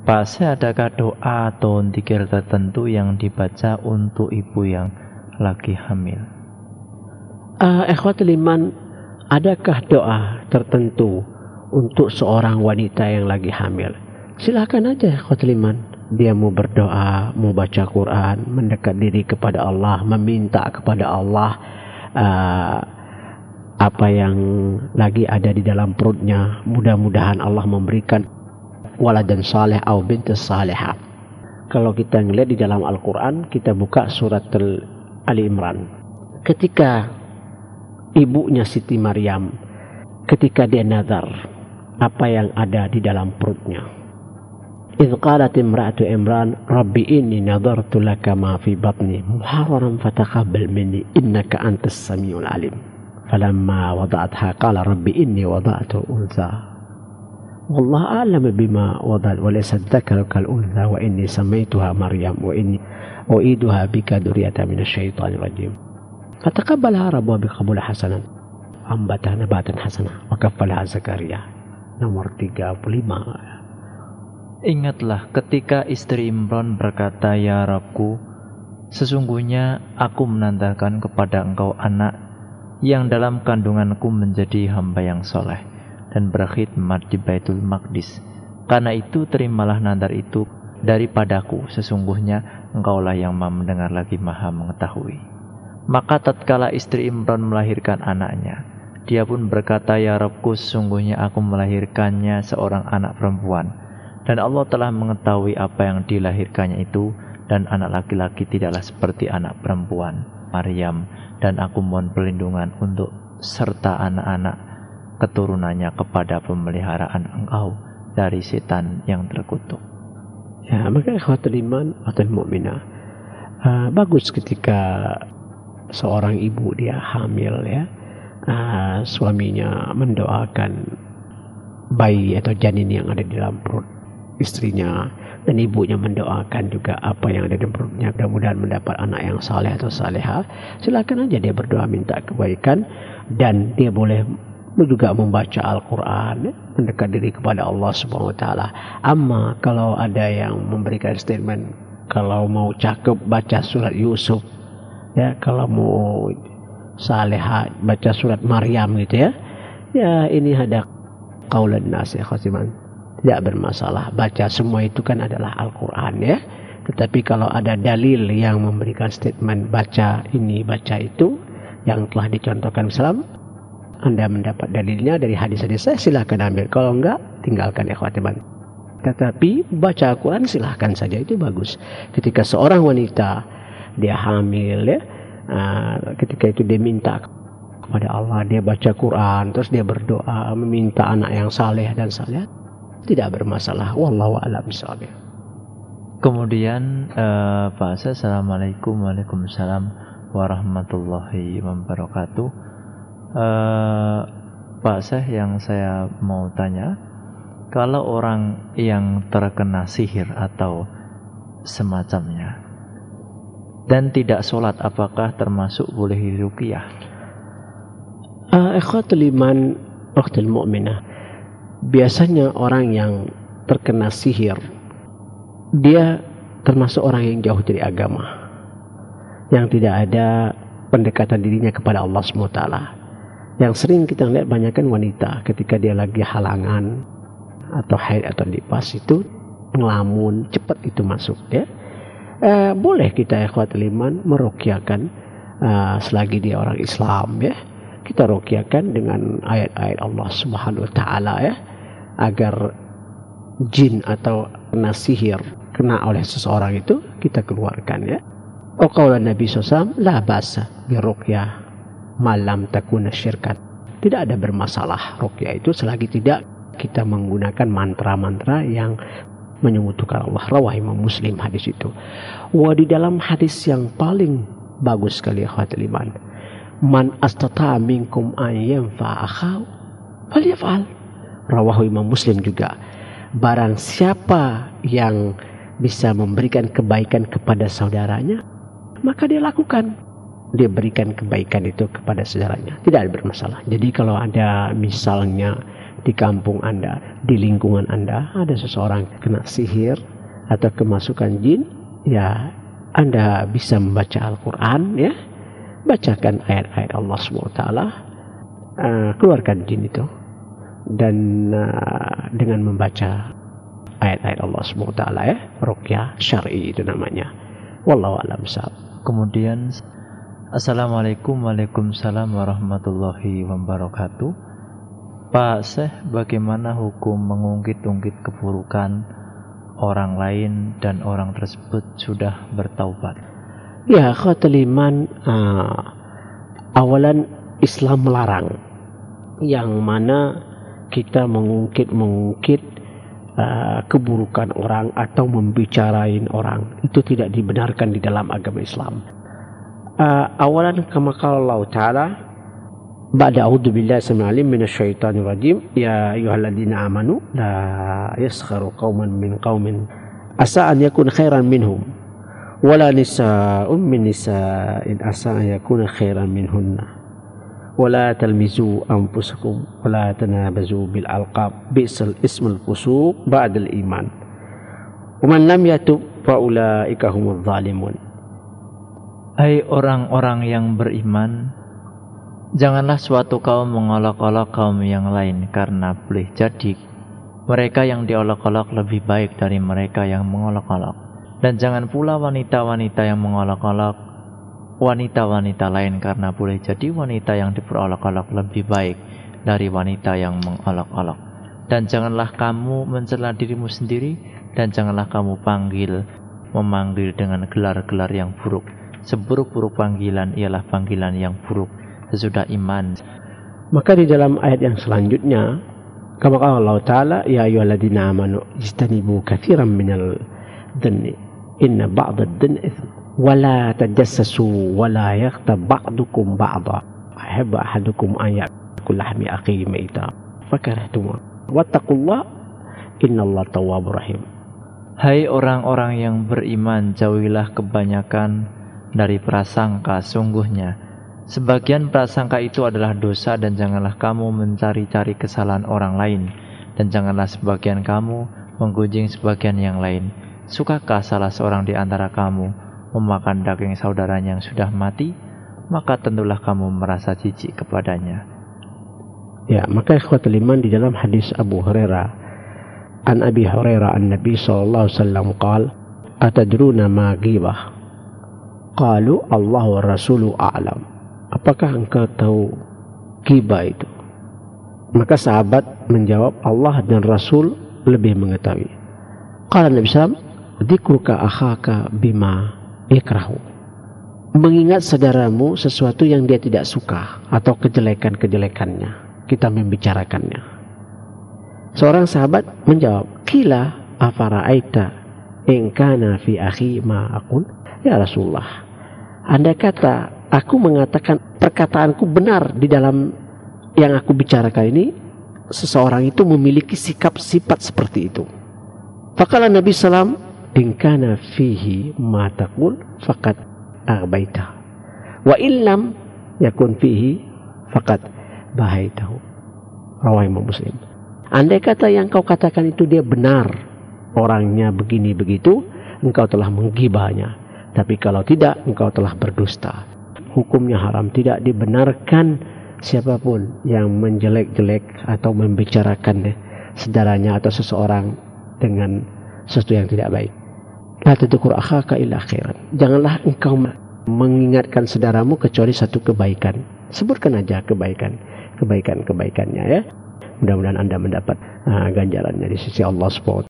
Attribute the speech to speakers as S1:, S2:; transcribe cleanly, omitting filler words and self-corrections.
S1: Pak, adakah doa atau zikir tertentu yang dibaca untuk ibu yang lagi hamil?
S2: Ikhwatul iman, adakah doa tertentu untuk seorang wanita yang lagi hamil? Silakan aja ikhwatul iman. Dia mau berdoa, mau baca Quran, mendekat diri kepada Allah, meminta kepada Allah apa yang lagi ada di dalam perutnya. Mudah-mudahan Allah memberikan waladan saleh atau binti salihah. Kalau kita ngelihat di dalam Al-Quran, kita buka surat Ali Imran. Ketika ibunya Siti Maryam, ketika dia nazar apa yang ada di dalam perutnya. Idh qalat imra'atu Imran, Rabbi inni nadartu laka ma fi batni muharraran fataqabbal minni innaka antas samiul alim. Falamma wada'atha qala Rabbi inni wada'tu untha. والله أعلم بما وضعت وليس الذكر كالأنثى وإني سميتها مريم وإني أعيدها بك ذرية من الشيطان الرجيم فتقبلها ربها بقبول حسنا أنبتها نباتا حسنا وكفلها زكريا nomor 35.
S1: Ingatlah ketika istri Imran berkata, Ya Rabbku, sesungguhnya aku menandakan kepada engkau anak yang dalam kandunganku menjadi hamba yang soleh dan berkhidmat di Baitul Maqdis. Karena itu terimalah nadar itu daripadaku, sesungguhnya engkaulah yang maha mendengar lagi maha mengetahui. Maka tatkala istri Imran melahirkan anaknya, dia pun berkata, Ya Rabbku, sesungguhnya aku melahirkannya seorang anak perempuan, dan Allah telah mengetahui apa yang dilahirkannya itu, dan anak laki-laki tidaklah seperti anak perempuan Maryam, dan aku mohon perlindungan untuk serta anak-anak keturunannya kepada pemeliharaan engkau dari setan yang terkutuk.
S2: Ya, maka ikhwatul iman atau mukminah, bagus ketika seorang ibu dia hamil ya, suaminya mendoakan bayi atau janin yang ada di dalam perut istrinya, dan ibunya mendoakan juga apa yang ada di perutnya, mudah-mudahan mendapat anak yang saleh atau salehah. Silakan aja dia berdoa minta kebaikan, dan dia boleh juga membaca Al-Quran, mendekat diri kepada Allah Subhanahu Wa Taala. Amma kalau ada yang memberikan statement, kalau mau cakep baca surat Yusuf, ya, kalau mau salehah baca surat Maryam gitu ya, ya ini ada qaulan nas ya khasiman, tidak bermasalah. Baca semua itu kan adalah Al-Quran ya. Tetapi kalau ada dalil yang memberikan statement baca ini baca itu yang telah dicontohkan Islam, Anda mendapat dalilnya dari hadis-hadis saya, silahkan ambil. Kalau enggak, tinggalkan ikhwatiman. Tetapi baca Al-Quran silahkan saja, itu bagus. Ketika seorang wanita dia hamil ya, ketika itu dia minta kepada Allah, dia baca Quran, terus dia berdoa meminta anak yang saleh dan saleh, tidak bermasalah. Wallahu a'lam bishawab.
S1: Kemudian Pak Syekh, Assalamualaikum. Waalaikumsalam warahmatullahi wabarakatuh. Pak Syekh, yang saya mau tanya, kalau orang yang terkena sihir atau semacamnya dan tidak sholat, apakah termasuk boleh diruqyah?
S2: Ikhwatul iman, ukhtul mu'minah, biasanya orang yang terkena sihir, dia termasuk orang yang jauh dari agama, yang tidak ada pendekatan dirinya kepada Allah SWT. Yang sering kita lihat banyak kan wanita ketika dia lagi halangan atau haid atau nifas itu ngelamun, cepat itu masuk ya. Boleh kita ikhwatul iman meruqyahkan selagi dia orang Islam ya. Kita ruqyahkan dengan ayat-ayat Allah Subhanahu Wa Taala ya, agar jin atau kena sihir kena oleh seseorang itu kita keluarkan ya. Qaulan Nabi SAW, la ba'sa bi ruqyah malam takuna syirkat. Tidak ada bermasalah ruqyah itu selagi tidak kita menggunakan mantra-mantra yang menyekutukan Allah. Rawah Imam Muslim hadis itu. Wah, di dalam hadis yang paling bagus sekali ikhwatul iman, man astata minkum an yanfa akhahu falyaf'al. Rawah Imam Muslim juga. Barang siapa yang bisa memberikan kebaikan kepada saudaranya, maka dia lakukan. Dia berikan kebaikan itu kepada saudaranya, tidak ada bermasalah. Jadi kalau ada misalnya di kampung Anda, di lingkungan Anda ada seseorang kena sihir atau kemasukan jin, ya Anda bisa membaca Al-Quran, ya, bacakan ayat-ayat Allah SWT, keluarkan jin itu, dan dengan membaca ayat-ayat Allah SWT, ya, ruqyah syar'i itu namanya. Wallahu a'lam bishawab.
S1: Kemudian Assalamualaikum, waalaikumsalam warahmatullahi wabarakatuh. Pak Syekh, bagaimana hukum mengungkit-ungkit keburukan orang lain dan orang tersebut sudah bertaubat?
S2: Ya, akhwatul iman, awalan Islam melarang yang mana kita mengungkit keburukan orang atau membicarain orang, itu tidak dibenarkan di dalam agama Islam. Awalan kama qala Allah Ta'ala ba'da a'udzu billahi samil alim minasyaitonir rajim, ya ayyuhalladzina amanu la yaskharu qauman min qaumin asa an yakuna khairan minhum wala nisa'un min nisa'in asa an yakuna khairan minhunna wala talmizu anfusakum wala tanabazu bil alqab bi'sal ismul fusuq ba'dal iman wa man lam yatub fa ulaika humudz zalimun.
S1: Hai orang-orang yang beriman, janganlah suatu kaum mengolok-olok kaum yang lain, karena boleh jadi mereka yang diolok-olok lebih baik dari mereka yang mengolok-olok. Dan jangan pula wanita-wanita yang mengolok-olok wanita-wanita lain, karena boleh jadi wanita yang diperolok-olok lebih baik dari wanita yang mengolok-olok. Dan janganlah kamu mencela dirimu sendiri, dan janganlah kamu memanggil dengan gelar-gelar yang buruk. Seburuk-buruk panggilan ialah panggilan yang buruk sesudah iman.
S2: Maka di dalam ayat yang selanjutnya, kama qala Allah Ta'ala, ya ayyuhalladzina amanu ijtanibu katsiran minal dhanni inna ba'dad-dhanni itsm wa la tajassasu wa la yaghtab ba'dukum ba'dha ahabba ahadukum an ya'kula lahmi akhihi maita fakarahtum wattaqullaha innallaha tawwabur rahim.
S1: Hai orang-orang yang beriman, jauhilah kebanyakan dari prasangka. Sungguhnya sebagian prasangka itu adalah dosa, dan janganlah kamu mencari-cari kesalahan orang lain, dan janganlah sebagian kamu menggunjing sebagian yang lain. Sukakah salah seorang di antara kamu memakan daging saudaranya yang sudah mati? Maka tentulah kamu merasa jijik kepadanya.
S2: Ya, maka ikhwatul iman, di dalam hadis Abu Hurairah, an Abi Hurairah an Nabi sallallahu alaihi wasallam qala atadruna ma ghibah? Qalu Allah wa rasulu a'lam. Apakah engkau tahu ghibah itu? Maka sahabat menjawab, Allah dan Rasul lebih mengetahui. Qala Nabi sallallahu alaihi wasallam, dzikruka akhaka bima yakrahu. Mengingat saudaramu sesuatu yang dia tidak suka atau kejelekan-kejelekannya, kita membicarakannya. Seorang sahabat menjawab, qila afara'aita in kana fi akhi ma aqul? Ya Rasulullah, andai kata aku mengatakan perkataanku benar di dalam yang aku bicarakan ini, seseorang itu memiliki sikap-sifat seperti itu. Faqala Nabi sallam, in kana fihi ma taqul faqad aghbaita wa illam yakun fihi faqad bahaitahu. Rawahu Imam Muslim. Andai kata yang kau katakan itu dia benar, orangnya begini begitu, engkau telah menggibahnya. Tapi kalau tidak, engkau telah berdusta. Hukumnya haram, tidak dibenarkan siapapun yang menjelek-jelek atau membicarakan saudaranya atau seseorang dengan sesuatu yang tidak baik. La tadhkur akhaka illa khairan. Janganlah engkau mengingatkan saudaramu kecuali satu kebaikan. Sebutkan aja kebaikannya, ya. Mudah-mudahan Anda mendapat ganjarannya di sisi Allah SWT.